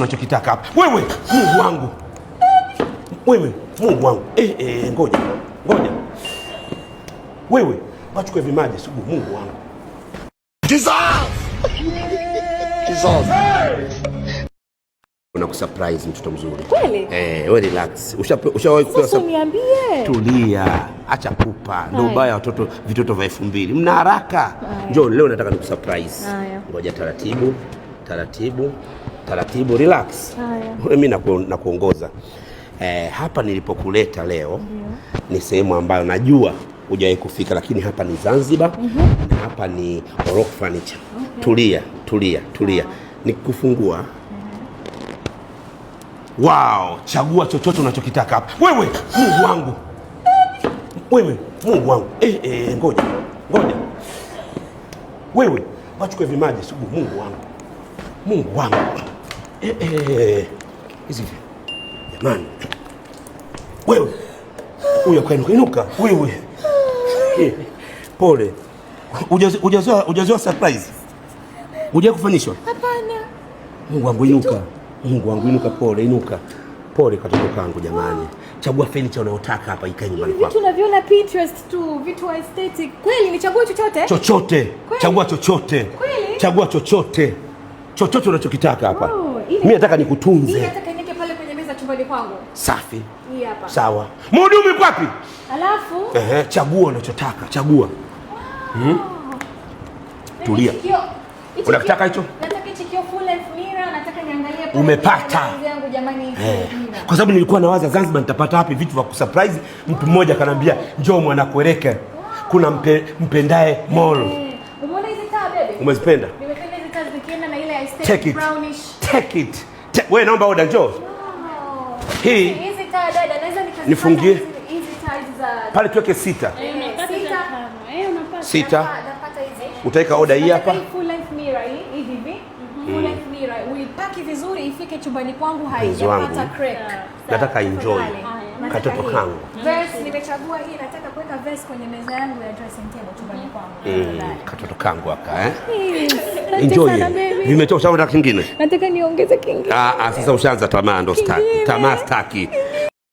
Unachokitaka hapa. Wewe, Mungu wangu. Wewe, Mungu wangu. Ngoja. Wewe, wachukue vimaji sugu, Mungu wangu. Jesus! Unakusurprise mtoto mzuri. Kweli? Wewe relax. Ushawahi kupewa sasa niambie. Tulia, acha pupa. Ndio ubaya watoto vitoto vya 2000. Mna haraka. Njoo leo nataka nikusurprise. Ngoja taratibu, relax. Mimi nakuongoza. Hapa nilipokuleta leo ni sehemu ambayo najua hujawahi kufika, lakini hapa ni Zanzibar na hapa ni Rock Furniture. Tulia. Nikufungua. Wow, chagua chochote unachokitaka hapa. Wewe, Mungu wangu. Ngoja. Wewe, wachukue vimaji sugu, Mungu wangu. Hizi. Jamani. Wewe. Huyo kainuka. Wewe. Pole. Ujazoea surprise. Hujawahi kufanyishwa? Hapana. Mungu wangu inuka, pole katoto kangu jamani. Chagua furniture unayotaka hapa ikae nyumbani kwako. Vitu unaviona Pinterest tu, vitu aesthetic. Kweli nichague chochote? Chochote. Chagua chochote. Kweli? Chagua chochote. Chochote unachokitaka hapa. Mimi nataka nikutunze. Mimi nataka niweke pale kwenye meza chumbani kwangu. Safi. Hii hapa. Sawa. Mhudumu yuko wapi? Alafu? Chagua unachotaka. Chagua. Tulia. Unataka hicho? Nataka hicho full length mirror, nataka niangalie pale. Umepata. Yangu jamani. Kwa sababu nilikuwa nawaza Zanzibar nitapata wapi vitu vya kusurprise. Mtu mmoja kanambia njoo Mwanakuereke. Kuna mpendaye mall. Umeona hizi taa baby? Umezipenda? Nimependa hizi taa zikienda na ile aesthetic brownish. Take it. Wewe naomba order njoo. Hizi taa dada naweza nikazipata. Nifungie. Hizi taa hizi za pale tuweke 6. Unapata 6. Napata hizi. Utaweka order hii hapa. Full length mirror hii hivi. Full length mirror. Uipaki vizuri ifike chumbani kwangu haijapata crack. Nataka enjoy. Katoto kangu. Vase nimechagua hii, nataka kuweka vase kwenye meza yangu ya dressing table chumbani kwangu. Katoto kangu aka enjoy. Nimetoka sawa na kingine. Nataka niongeze kingine. Sasa ushaanza tamaa ndo staki. Tamaa staki.